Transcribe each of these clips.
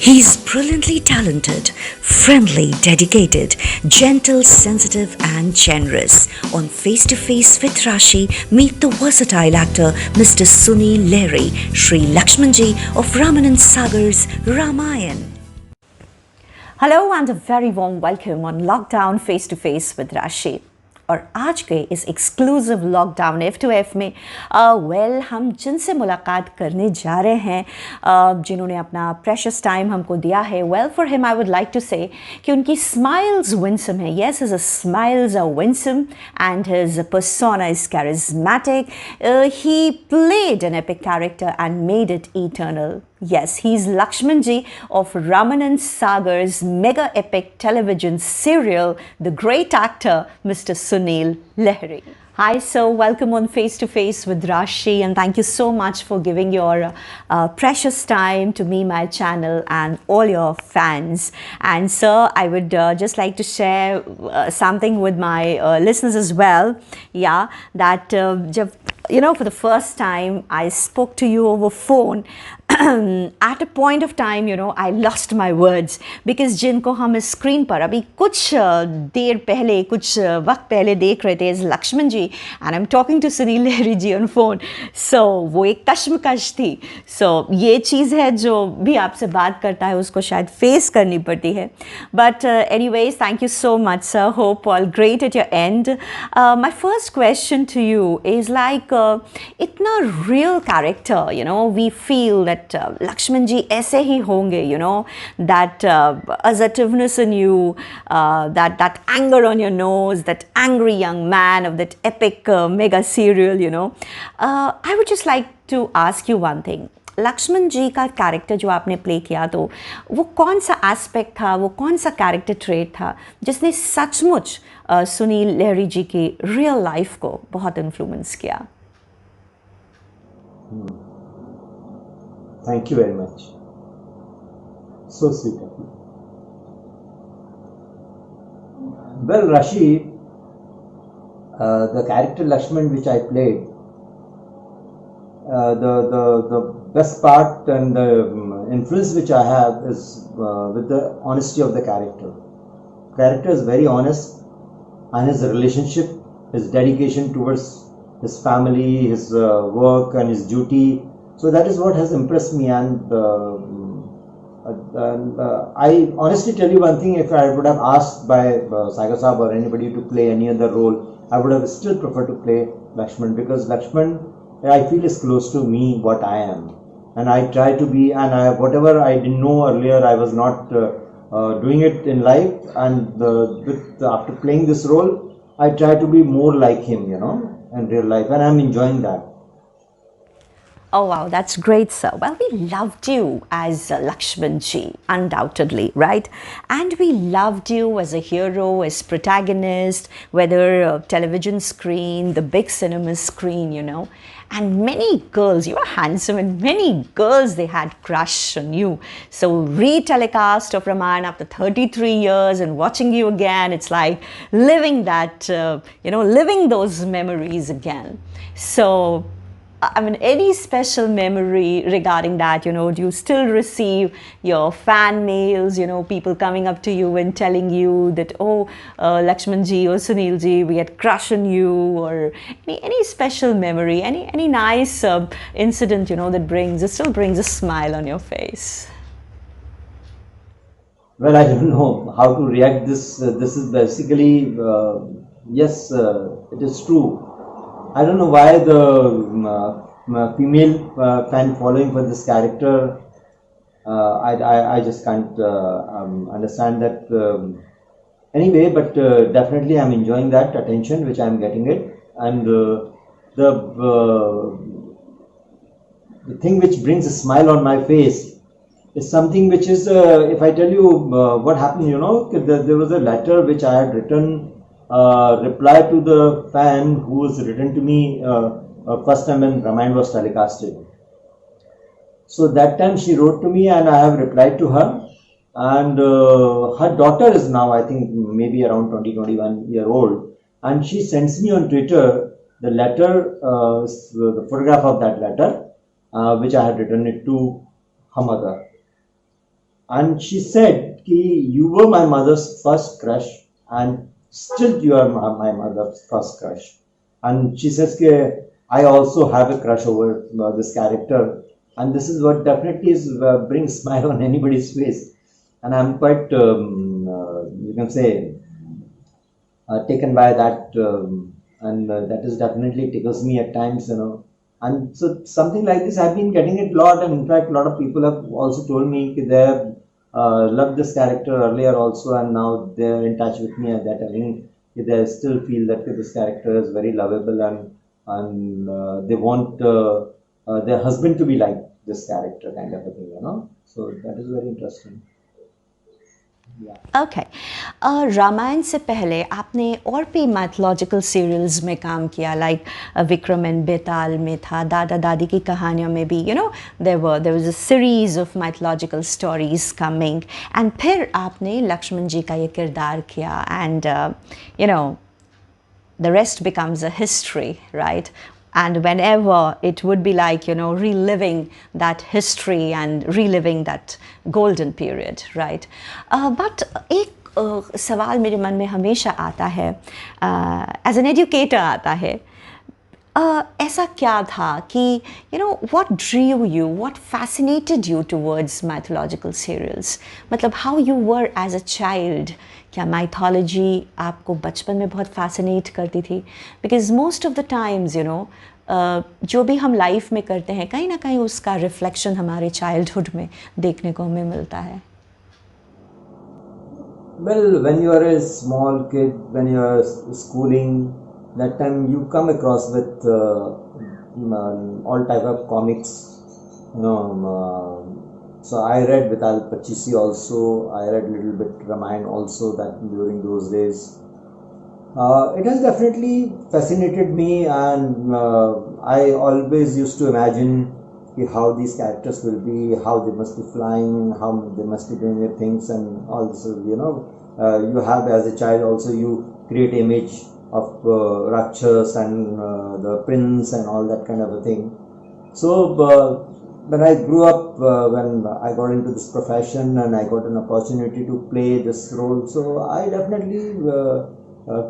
He's brilliantly talented, friendly, dedicated, gentle, sensitive and generous. On Face to Face with Rashi, meet the versatile actor Mr. Sunil Lahiri, Shri Lakshman Ji of Ramanand Sagar's Ramayan. Hello and a very warm welcome on Lockdown Face to Face with Rashi. और आज के इस exclusive lockdown F2F में हम जिनसे मुलाकात करने जा रहे हैं जिन्होंने अपना प्रेशियस टाइम हमको दिया है for him I would like to say कि उनकी स्माइल्स विंसम है yes his smiles are winsome and his persona is charismatic he played an epic character and made it eternal. Yes, he's Lakshman Ji of Ramanand Sagar's mega epic television serial, the great actor Mr. Sunil Lahiri. Hi, sir. Welcome on Face to Face with Rashi, and thank you so much for giving your precious time to me, my channel, and all your fans. And sir, I would just like to share something with my listeners as well. Yeah, that for the first time I spoke to you over phone. At a point of time, I lost my words because जिनको हम screen पर अभी कुछ देर पहले कुछ वक्त पहले देख रहे थे is Lakshman ji and I am talking to Sunil Lahri ji on phone. So वो एक कश्मकश थी. सो ये चीज़ है जो भी आपसे बात करता है उसको शायद फेस करनी पड़ती है. But anyways thank you so much sir. Hope all great at your end. My first question to you is like इतना real character we feel that Lakshman Ji ऐसे ही होंगे, that assertiveness in you, that anger on your nose, that angry young man of that epic mega serial, I would just like to ask you one thing. Lakshman ji का character जो आपने play किया तो वो कौन सा एस्पेक्ट था, वो कौन सा कैरेक्टर ट्रेट था जिसने सचमुच सुनील लहरी जी की रियल लाइफ को बहुत इन्फ्लुएंस किया? Thank you very much. So sweet of you. Well, Rashi, the character Lakshman which I played, the best part and the influence which I have is with the honesty of the character. The character is very honest, and his relationship, his dedication towards his family, his work and his duty. So that is what has impressed me, and I honestly tell you one thing, if I would have asked by Sagar Saab or anybody to play any other role, I would have still preferred to play Lakshman, because Lakshman, I feel, is close to me, what I am, and I try to be, and whatever I didn't know earlier, I was not doing it in life, and after playing this role, I try to be more like him, in real life, and I am enjoying that. Oh wow, that's great, sir. Well, we loved you as Lakshman Ji, undoubtedly, right? And we loved you as a hero, as protagonist, whether television screen, the big cinema screen, And many girls, you were handsome, and many girls, they had crush on you. So re-telecast of Ramayan after 33 years and watching you again, it's like living that, living those memories again. So, I mean, any special memory regarding that, do you still receive your fan mails, people coming up to you and telling you that, Lakshman Ji or Sunil Ji, we had crush on you, or any special memory, any nice incident, that still brings a smile on your face? Well, I don't know how to react this. This is basically, yes, it is true. I don't know why the female fan following for this character. I just can't understand that. Anyway, but definitely I'm enjoying that attention which I'm getting it, and the thing which brings a smile on my face is something which is, if I tell you what happened, there was a letter which I had written. Reply to the fan who was written to me first time when Ramayan was telecasted. So that time she wrote to me, and I have replied to her, and her daughter is now, I think, maybe around 20-21 year old, and she sends me on Twitter the letter, the photograph of that letter which I had written it to her mother. And she said, Ki, you were my mother's first crush, and still you are my mother's first crush. And she says, Ki, I also have a crush over this character, and this is what definitely brings smile on anybody's face. And I'm quite, you can say, taken by that, and that is definitely tickles me at times, And so something like this, I've been getting it a lot, and in fact, a lot of people have also told me that they have loved this character earlier also, and now they're in touch with me, and that I mean, they still feel that this character is very lovable, and they want their husband to be like this character, kind of a thing. So that is very interesting. Okay Ramayan से पहले आपने और भी mythological serials में काम किया like Vikram and बेताल में था दादा दादी की कहानियों में भी there was a series of mythological stories coming and फिर आपने लक्ष्मण जी का ये किरदार किया and the rest becomes a history, right? And whenever it would be like, reliving that history and reliving that golden period, right? But एक सवाल मेरे मन में हमेशा आता है, as an educator आता है, ऐसा क्या था कि what drew you, what fascinated you towards mythological serials? मतलब how you were as a child, क्या mythology आपको बचपन में बहुत fascinate करती थी? Because most of the times, जो भी हम लाइफ में करते हैं कहीं ना कहीं उसका रिफ्लेक्शन हमारे चाइल्डहुड में देखने को हमें मिलता है. Well, when you are a small kid, when you are schooling, that time you come across with all type of comics, so I read Betaal also, I read little bit Ramayan also that during those days. It has definitely fascinated me, and I always used to imagine how these characters will be, how they must be flying, how they must be doing their things, and all this. You have as a child also you create image of Rakshas and the prince and all that kind of a thing. So when I grew up, when I got into this profession and I got an opportunity to play this role, so I definitely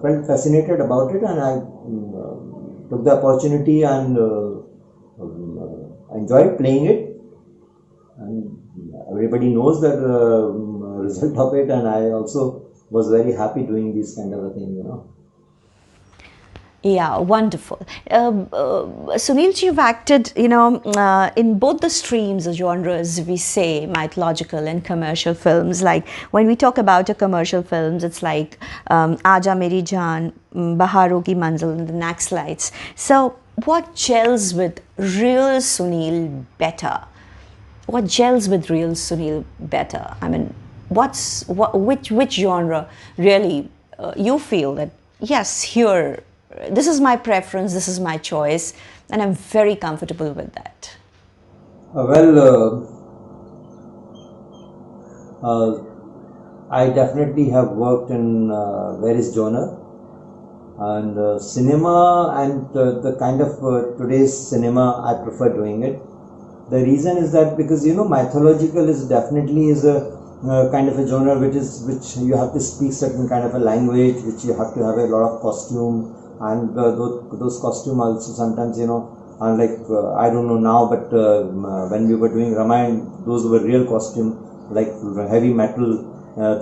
felt fascinated about it, and I took the opportunity and enjoyed playing it, and everybody knows the result of it, and I also was very happy doing this kind of a thing, Yeah, wonderful. Sunil, you've acted, in both the streams or genres, we say mythological and commercial films. Like when we talk about a commercial films, it's like Aaja Meri Jaan, Baharon Ke Manzil, and the Naxalites. So what gels with real Sunil better? What gels with real Sunil better? I mean, which genre really you feel that, yes, here, this is my preference, this is my choice, and I'm very comfortable with that? I definitely have worked in various genres, and cinema and the kind of today's cinema, I prefer doing it. The reason is that because mythological is definitely a kind of a genre which you have to speak certain kind of a language, which you have to have a lot of costume, and those costume also sometimes are like I don't know now, but when we were doing Ramayan, those were real costume, like heavy metal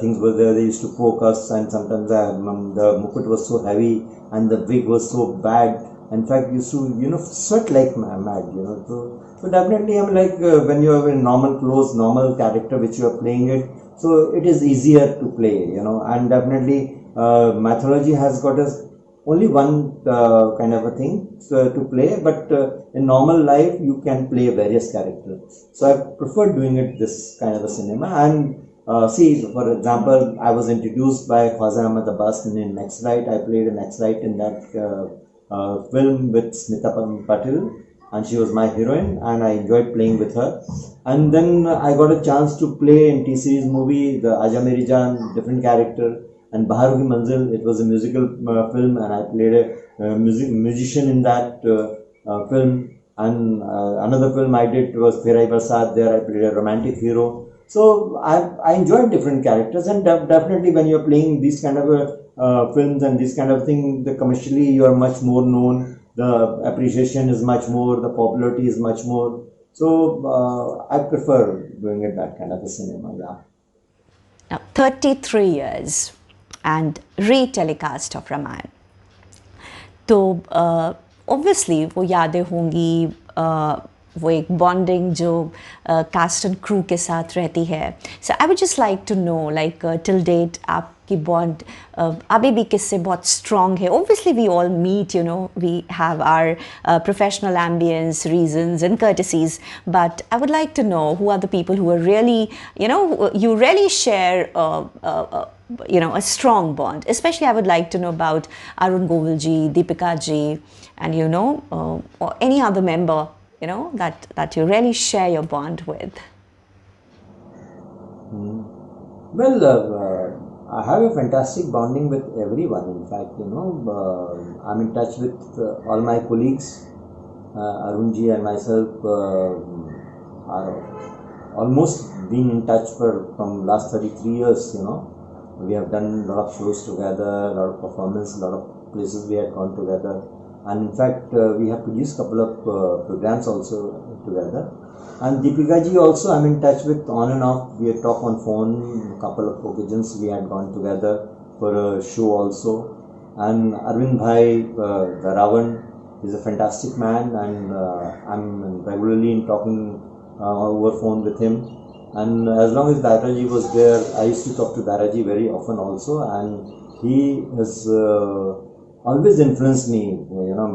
things were there. They used to poke us, and sometimes the mukut was so heavy and the wig was so bad. In fact, used to sweat like mad. So definitely, I'm like when you have a normal clothes, normal character which you are playing it, so it is easier to play. And definitely mythology has got only one kind of a thing to play, but in normal life you can play various characters. So I prefer doing it this kind of a cinema. And see, for example, I was introduced by Khwaja Ahmad Abbas in Naxalite. I played a Naxalite in that film with Smita Patil, and she was my heroine, and I enjoyed playing with her. And then I got a chance to play in T-series movie, the Aaja Meri Jaan, different character, and Baharon Ke Manzil. It was a musical film, and I played a musician in that film. And another film I did was Phir Aayi Barsaat. There I played a romantic hero. So I enjoyed different characters, and definitely when you're playing these kind of films and this kind of thing, the commercially you are much more known, the appreciation is much more, the popularity is much more. So I prefer doing it that kind of a cinema. Yeah. Now, 33 years and retelecast of Ramayan. तो obviously वो यादें होंगी, वो एक bonding जो cast and crew के साथ रहती है. So I would just like to know, like till date आपकी बॉन्ड अभी भी किससे बहुत स्ट्रॉन्ग है? Obviously we all meet, you know, we have our professional ambience, reasons and courtesies, but I would like to know who are the people who are really, you know, you really share you know, a strong bond. Especially I would like to know about Arun Govil ji, Deepika ji, and you know, or any other member, you know, that you really share your bond with. Well, I have a fantastic bonding with everyone. In fact, you know, I'm in touch with all my colleagues. Arun ji and myself are almost been in touch from last 33 years, you know. We have done a lot of shows together, a lot of performances, a lot of places we had gone together, and in fact we have produced a couple of programs also together. And Deepika ji also I'm in touch with on and off. We had talked on phone, a couple of occasions we had gone together for a show also. And Arvind bhai, the Ravan, is a fantastic man, and I'm regularly in talking over phone with him. And as long as Dada-Dadi was there, I used to talk to Dada-Dadi very often also, and he has always influenced me, you know,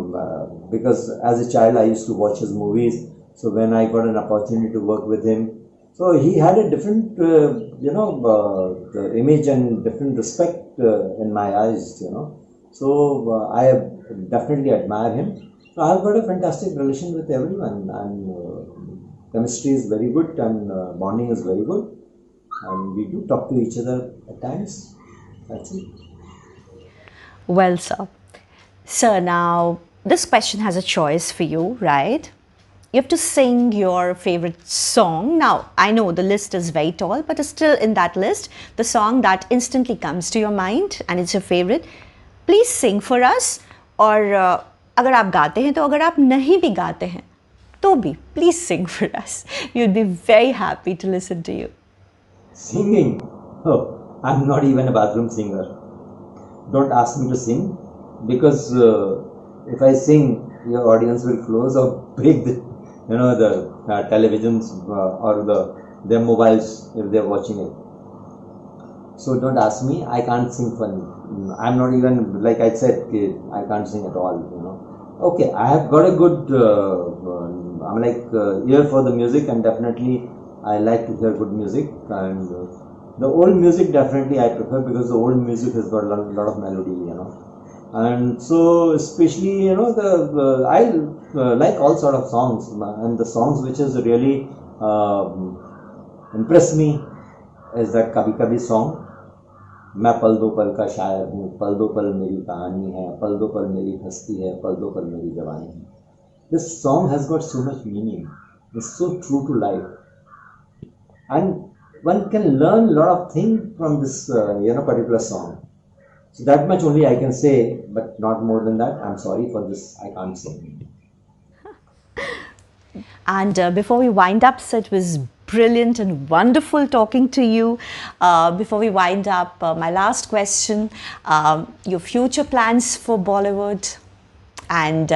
because as a child I used to watch his movies. So when I got an opportunity to work with him, so he had a different, you know, image and different respect in my eyes, you know. So I definitely admire him. So I have got a fantastic relation with everyone, and chemistry is very good, and bonding is very good, and we do talk to each other at times. That's it. Well, sir, now this question has a choice for you, right? You have to sing your favorite song. Now, I know the list is very tall, but still in that list, the song that instantly comes to your mind and it's your favorite, please sing for us. और अगर आप गाते हैं तो, अगर आप नहीं भी गाते हैं तो भी, please sing for us. We would be very happy to listen to you. Singing? Oh, I'm not even a bathroom singer. Don't ask me to sing, because if I sing, your audience will close or break the, you know, the televisions or their mobiles if they're watching it. So don't ask me. I can't sing fun. I'm not even, like I said, I can't sing at all, you know. Okay, I have got a good I'm like ear for the music, and definitely I like to hear good music, and the old music definitely I prefer, because the old music has got a lot of melody, you know. And so especially, you know, I like all sort of songs, and the songs which has really impressed me is that Kabhi Kabhi song. मैं पल दो पल का शायर हूँ, पल दो पल मेरी कहानी है, पल दो पल मेरी हस्ती है, पल दो पल मेरी जवानी है. This song has got so much meaning. It's so true to life, and one can learn a lot of things from this you know, particular song. So that much only I can say, but not more than that. I'm sorry for this, I can't say. And before we wind up, so it was brilliant and wonderful talking to you. Before we wind up, my last question, your future plans for Bollywood, and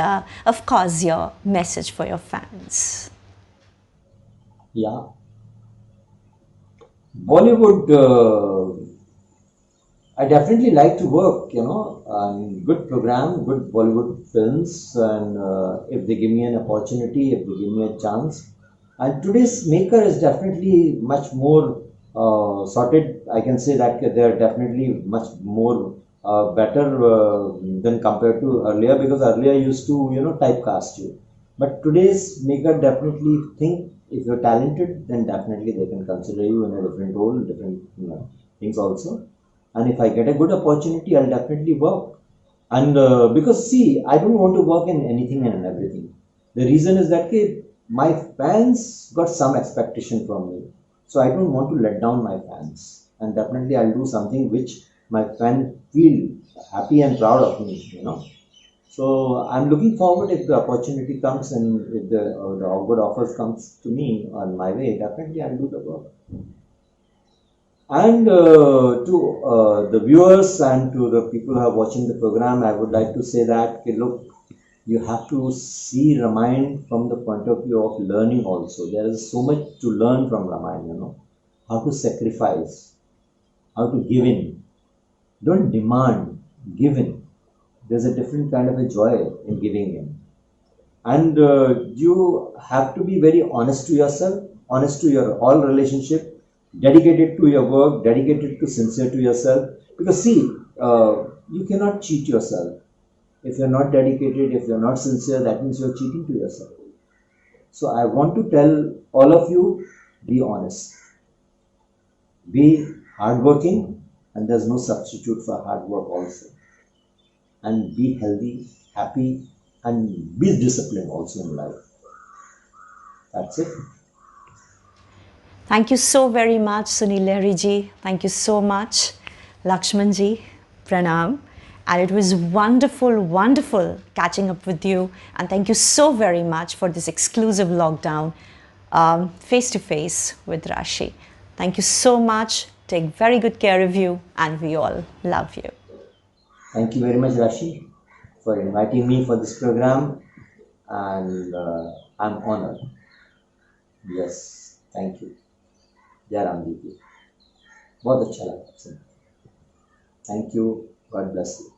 of course your message for your fans. Yeah. Bollywood, I definitely like to work, you know, good program, good Bollywood films, and if they give me an opportunity, if they give me a chance. And today's maker is definitely much more sorted. I can say that they are definitely much more better than compared to earlier, because earlier used to, you know, typecast you. But today's maker definitely think if you're talented, then definitely they can consider you in a different role, different, you know, things also. And if I get a good opportunity, I'll definitely work. And because see, I don't want to work in anything and everything. The reason is that my fans got some expectation from me. So I don't want to let down my fans, and definitely I'll do something which my fans feel happy and proud of me, you know. So I'm looking forward if the opportunity comes and if the good offers comes to me on my way, definitely I'll do the work. And to the viewers and to the people who are watching the program, I would like to say that, okay, look, you have to see Ramayan from the point of view of learning also. There is so much to learn from Ramayan, you know. How to sacrifice, how to give in. Don't demand, give in. There's a different kind of a joy in giving in. And you have to be very honest to yourself, honest to your all relationship, dedicated to your work, dedicated to sincere to yourself. Because see, you cannot cheat yourself. If you're not dedicated, if you're not sincere, that means you're cheating to yourself. So I want to tell all of you, be honest, be hardworking, and there's no substitute for hard work also. And be healthy, happy, and be disciplined also in life. That's it. Thank you so very much, Sunil Lahiri ji. Thank you so much, Lakshman Ji. Pranam. And it was wonderful, wonderful catching up with you. And thank you so very much for this exclusive lockdown face to face with Rashi. Thank you so much. Take very good care of you, and we all love you. Thank you very much, Rashi, for inviting me for this program, and I'm honored. Yes, thank you. जय राम जी की बहुत अच्छा लगा आपसे. Thank you. God bless you.